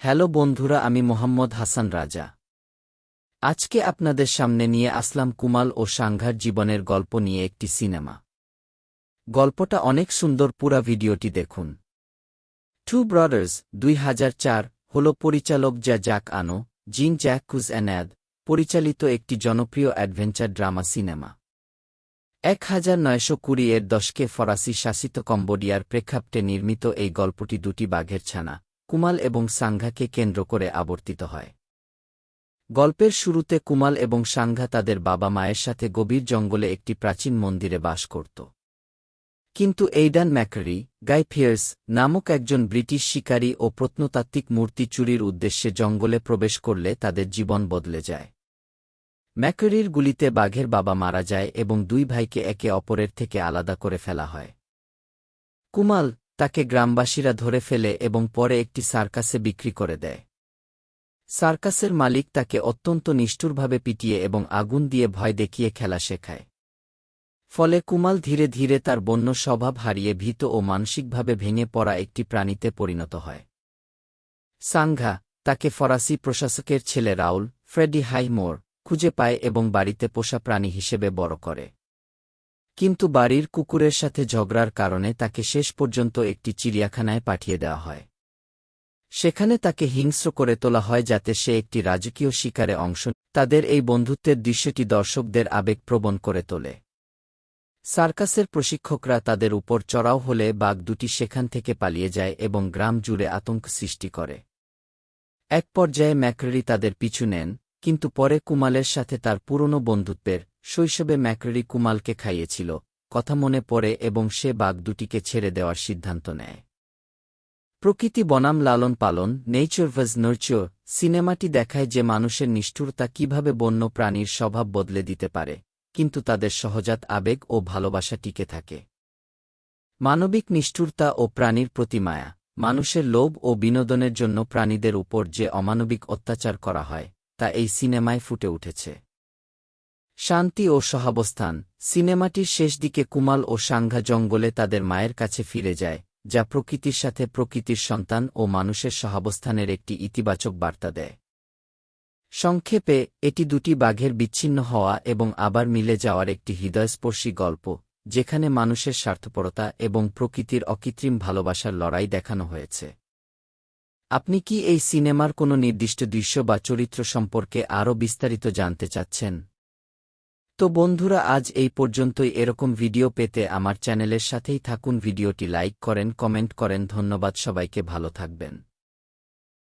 Hello বন্ধুরা, আমি মোহাম্মদ হাসান রাজা। আজকে আপনাদের সামনে নিয়ে আসলাম কুমাল ও সাঙ্ঘার জীবনের গল্প নিয়ে একটি সিনেমা। গল্পটা অনেক সুন্দর, পুরা ভিডিওটি দেখুন। টু ব্রাদার্স 2004 হল পরিচালক জ্যাক আনো, জিন জ্যাকুজ অ্যানাদ পরিচালিত একটি জনপ্রিয় অ্যাডভেঞ্চার ড্রামা সিনেমা। 1920 এর দশকে ফরাসি শাসিত কম্বোডিয়ার প্রেক্ষাপটে নির্মিত এই গল্পটি দুটি বাঘের ছানা কুমাল এবং সাঙ্ঘাকে কেন্দ্র করে আবর্তিত হয়। গল্পের শুরুতে কুমাল এবং সাঙ্ঘা তাদের বাবা মায়ের সাথে গভীর জঙ্গলে একটি প্রাচীন মন্দিরে বাস করত। কিন্তু এইডান ম্যাকারি গাই পিয়ার্স নামক একজন ব্রিটিশ শিকারী ও প্রত্নতাত্ত্বিক মূর্তি চুরির উদ্দেশ্যে জঙ্গলে প্রবেশ করলে তাদের জীবন বদলে যায়। ম্যাকারির গুলিতে বাঘের বাবা মারা যায় এবং দুই ভাইকে একে অপরের থেকে আলাদা করে ফেলা হয়। কুমাল তাকে গ্রামবাসীরা ধরে ফেলে এবং পরে একটি সার্কাসে বিক্রি করে দেয়। সার্কাসের মালিক তাকে অত্যন্ত নিষ্ঠুরভাবে পিটিয়ে এবং আগুন দিয়ে ভয় দেখিয়ে খেলা শেখায়। ফলে কুমাল ধীরে ধীরে তার বন্য স্বভাব হারিয়ে ভীত ও মানসিকভাবে ভেঙে পড়া একটি প্রাণীতে পরিণত হয়। সাঙ্ঘা তাকে ফরাসি প্রশাসকের ছেলে রাউল ফ্রেডি হাইমোর খুঁজে পায় এবং বাড়িতে পোষা প্রাণী হিসেবে বড় করে। কিন্তু বাড়ির কুকুরের সাথে ঝগড়ার কারণে তাকে শেষ পর্যন্ত একটি চিড়িয়াখানায় পাঠিয়ে দেওয়া হয়। সেখানে তাকে হিংস্র করে তোলা হয় যাতে সে একটি রাজকীয় শিকারে অংশ নেয়। তাদের এই বন্ধুত্বের দৃশ্যটি দর্শকদের আবেগপ্রবণ করে তোলে। সার্কাসের প্রশিক্ষকরা তাদের উপর চড়াও হলে বাঘ দুটি সেখান থেকে পালিয়ে যায় এবং গ্রাম জুড়ে আতঙ্ক সৃষ্টি করে। এক পর্যায়ে ম্যাকরেরি তাদের পিছু নেন, কিন্তু পরে কুমালের সাথে তার পুরনো বন্ধুত্বের শৈশবে ম্যাকরেরি কুমালকে খাইয়েছিল কথা মনে পড়ে এবং সে বাঘ দুটিকে ছেড়ে দেওয়ার সিদ্ধান্ত নেয়। প্রকৃতি বনাম লালন পালন নেচার ভাজ নার্চার সিনেমাটি দেখায় যে মানুষের নিষ্ঠুরতা কিভাবে বন্য প্রাণীর স্বভাব বদলে দিতে পারে, কিন্তু তাদের সহজাত আবেগ ও ভালোবাসা টিকে থাকে। মানবিক নিষ্ঠুরতা ও প্রাণীর প্রতি মায়া, মানুষের লোভ ও বিনোদনের জন্য প্রাণীদের উপর যে অমানবিক অত্যাচার করা হয় তা এই সিনেমায় ফুটে উঠেছে। শান্তি ও সহাবস্থান সিনেমাটির শেষ দিকে কুমাল ও সাঙ্ঘা জঙ্গলে তাদের মায়ের কাছে ফিরে যায়, যা প্রকৃতির সাথে প্রকৃতির সন্তান ও মানুষের সহাবস্থানের একটি ইতিবাচক বার্তা দেয়। সংক্ষেপে, এটি দুটি বাঘের বিচ্ছিন্ন হওয়া এবং আবার মিলে যাওয়ার একটি হৃদয়স্পর্শী গল্প, যেখানে মানুষের স্বার্থপরতা এবং প্রকৃতির অকৃত্রিম ভালোবাসার লড়াই দেখানো হয়েছে। আপনি কি এই সিনেমার কোনো নির্দিষ্ট দৃশ্য বা চরিত্র সম্পর্কে আরও বিস্তারিত জানতে চাচ্ছেন? তো বন্ধুরা, আজ এই পর্যন্তই। এরকম ভিডিও পেতে আমার চ্যানেলের সাথেই থাকুন। ভিডিওটি লাইক করেন, কমেন্ট করেন। ধন্যবাদ সবাইকে, ভালো থাকবেন।